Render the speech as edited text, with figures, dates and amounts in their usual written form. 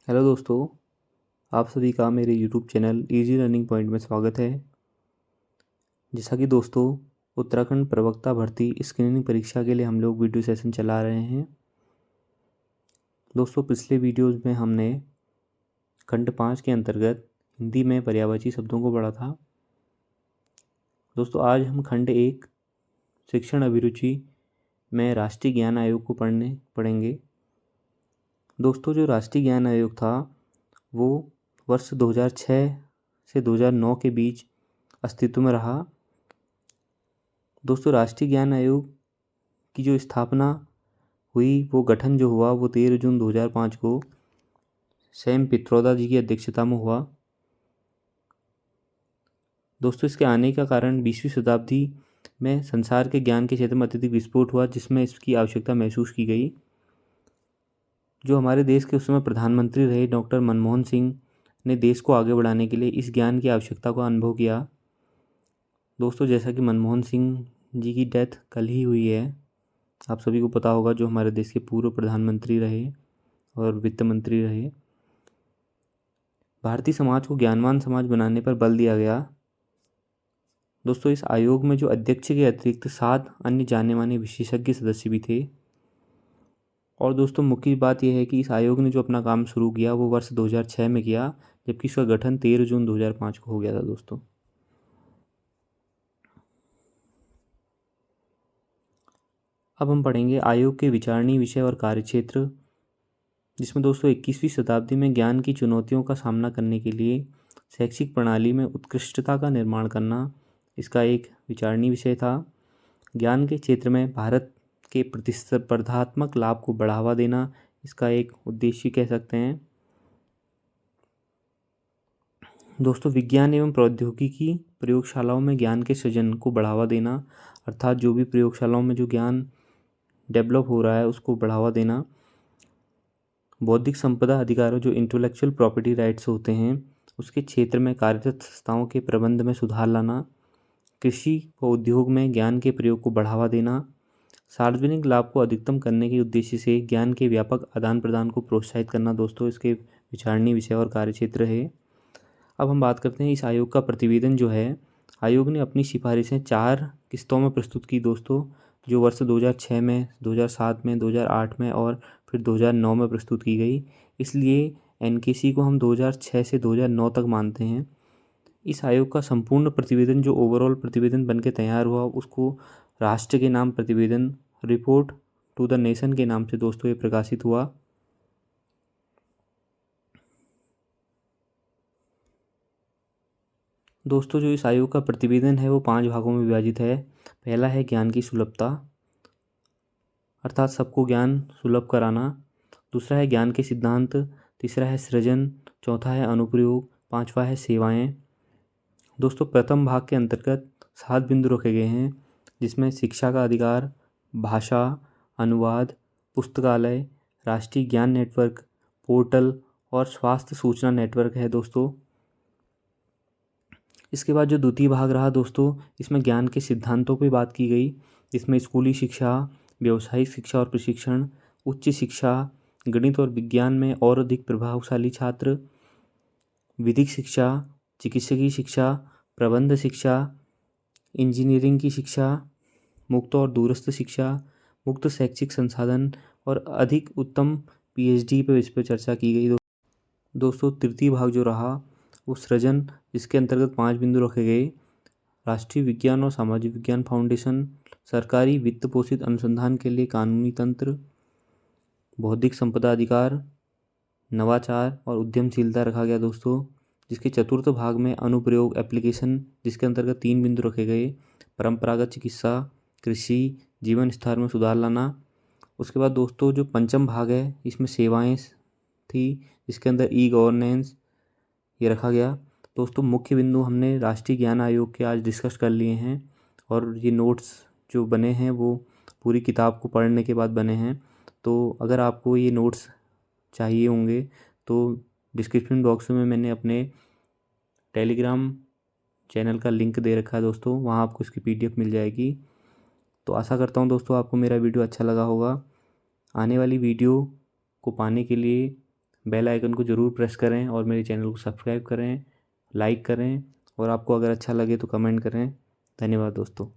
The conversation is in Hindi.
हेलो दोस्तों, आप सभी का मेरे YouTube channel easy learning point में स्वागत है। जैसा कि दोस्तों उत्तराखंड प्रवक्ता भर्ती स्क्रीनिंग परीक्षा के लिए हम लोग वीडियो सेशन चला रहे हैं। दोस्तों पिछले वीडियोस में हमने खंड 5 के अंतर्गत हिंदी में पर्यायवाची शब्दों को पढ़ा था। दोस्तों आज हम खंड 1 शिक्षण अभिरुचि में राष्ट्रीय ज्ञान आयोग को पढ़ेंगे। दोस्तों जो राष्ट्रीय ज्ञान आयोग था वो वर्ष 2006 से 2009 के बीच अस्तित्व में रहा। दोस्तों राष्ट्रीय ज्ञान आयोग की जो स्थापना हुई, वो गठन जो हुआ वो 13 जून 2005 को सैम पित्रोदा जी की अध्यक्षता में हुआ। दोस्तों इसके आने का कारण 20वीं शताब्दी में संसार के ज्ञान के क्षेत्र में अत्यधिक विस्फोट हुआ, जिसमें इसकी आवश्यकता महसूस की गई। जो हमारे देश के उस समय प्रधानमंत्री रहे डॉक्टर मनमोहन सिंह ने देश को आगे बढ़ाने के लिए इस ज्ञान की आवश्यकता को अनुभव किया। दोस्तों जैसा कि मनमोहन सिंह जी की डेथ कल ही हुई है, आप सभी को पता होगा, जो हमारे देश के पूर्व प्रधानमंत्री रहे और वित्त मंत्री रहे। भारतीय समाज को ज्ञानवान समाज बनाने पर बल दिया गया। दोस्तों इस आयोग में जो अध्यक्ष के अतिरिक्त 7 अन्य जाने माने विशेषज्ञ सदस्य भी थे। और दोस्तों मुख्य बात यह है कि इस आयोग ने जो अपना काम शुरू किया वो वर्ष 2006 में किया, जबकि इसका गठन 13 जून 2005 को हो गया था। दोस्तों अब हम पढ़ेंगे आयोग के विचारणीय विषय और कार्यक्षेत्र, जिसमें दोस्तों 21वीं शताब्दी में ज्ञान की चुनौतियों का सामना करने के लिए शैक्षिक प्रणाली में उत्कृष्टता का निर्माण करना इसका एक विचारणीय विषय था। ज्ञान के क्षेत्र में भारत के प्रतिस्पर्धात्मक लाभ को बढ़ावा देना इसका एक उद्देश्य कह सकते हैं। दोस्तों विज्ञान एवं प्रौद्योगिकी प्रयोगशालाओं में ज्ञान के सृजन को बढ़ावा देना, अर्थात जो भी प्रयोगशालाओं में जो ज्ञान डेवलप हो रहा है उसको बढ़ावा देना। बौद्धिक संपदा अधिकारों जो इंटेलेक्चुअल प्रॉपर्टी राइट्स होते हैं उसके क्षेत्र में कार्यरत संस्थाओं के प्रबंध में सुधार लाना। कृषि व उद्योग में ज्ञान के प्रयोग को बढ़ावा देना। सार्वजनिक लाभ को अधिकतम करने के उद्देश्य से ज्ञान के व्यापक आदान प्रदान को प्रोत्साहित करना दोस्तों इसके विचारणीय विषय और कार्यक्षेत्र है। अब हम बात करते हैं इस आयोग का प्रतिवेदन जो है। आयोग ने अपनी सिफारिशें 4 किस्तों में प्रस्तुत की दोस्तों, जो वर्ष 2006 में, 2007 में, 2008 में और फिर 2009 में प्रस्तुत की गई। इसलिए एनकेसी को हम 2006 से 2009 तक मानते हैं। इस आयोग का संपूर्ण प्रतिवेदन जो ओवरऑल प्रतिवेदन बनके तैयार हुआ उसको राष्ट्र के नाम प्रतिवेदन रिपोर्ट टू द नेशन के नाम से दोस्तों ये प्रकाशित हुआ। दोस्तों जो इस आयोग का प्रतिवेदन है वो 5 भागों में विभाजित है। पहला है ज्ञान की सुलभता, अर्थात सबको ज्ञान सुलभ कराना। दूसरा है ज्ञान के सिद्धांत। तीसरा है सृजन। चौथा है अनुप्रयोग। 5वां है सेवाएं। दोस्तों प्रथम भाग के अंतर्गत 7 बिंदु रखे गए हैं, जिसमें शिक्षा का अधिकार, भाषा, अनुवाद, पुस्तकालय, राष्ट्रीय ज्ञान नेटवर्क, पोर्टल और स्वास्थ्य सूचना नेटवर्क है दोस्तों। इसके बाद जो द्वितीय भाग रहा दोस्तों, इसमें ज्ञान के सिद्धांतों पर बात की गई, जिसमें स्कूली शिक्षा, व्यावसायिक शिक्षा और प्रशिक्षण, उच्च शिक्षा, गणित और विज्ञान में और अधिक प्रभावशाली छात्र, विधिक शिक्षा, चिकित्सकीय शिक्षा, प्रबंध शिक्षा, इंजीनियरिंग की शिक्षा, मुक्त और दूरस्थ शिक्षा, मुक्त शैक्षिक संसाधन और अधिक उत्तम पीएचडी पर इस पर चर्चा की गई। दोस्तों तृतीय भाग जो रहा वो सृजन, जिसके अंतर्गत 5 बिंदु रखे गए। राष्ट्रीय विज्ञान और सामाजिक विज्ञान फाउंडेशन, सरकारी वित्त पोषित अनुसंधान के लिए कानूनी तंत्र, बौद्धिक संपदा अधिकार, नवाचार और उद्यमशीलता रखा गया दोस्तों। जिसके चतुर्थ भाग में अनुप्रयोग एप्लीकेशन, जिसके अंतर्गत 3 बिंदु रखे गए। परंपरागत चिकित्सा, कृषि, जीवन स्तर में सुधार लाना। उसके बाद दोस्तों जो पंचम भाग है इसमें सेवाएं थी, जिसके अंदर ई गवर्नेंस ये रखा गया। दोस्तों मुख्य बिंदु हमने राष्ट्रीय ज्ञान आयोग के आज डिस्कस कर लिए हैं, और ये नोट्स जो बने हैं वो पूरी किताब को पढ़ने के बाद बने हैं। तो अगर आपको ये नोट्स चाहिए होंगे तो डिस्क्रिप्शन बॉक्स में मैंने अपने टेलीग्राम चैनल का लिंक दे रखा है दोस्तों, वहाँ आपको इसकी पीडीएफ मिल जाएगी। तो आशा करता हूँ दोस्तों आपको मेरा वीडियो अच्छा लगा होगा। आने वाली वीडियो को पाने के लिए बेल आइकन को ज़रूर प्रेस करें और मेरे चैनल को सब्सक्राइब करें, लाइक करें और आपको अगर अच्छा लगे तो कमेंट करें। धन्यवाद दोस्तों।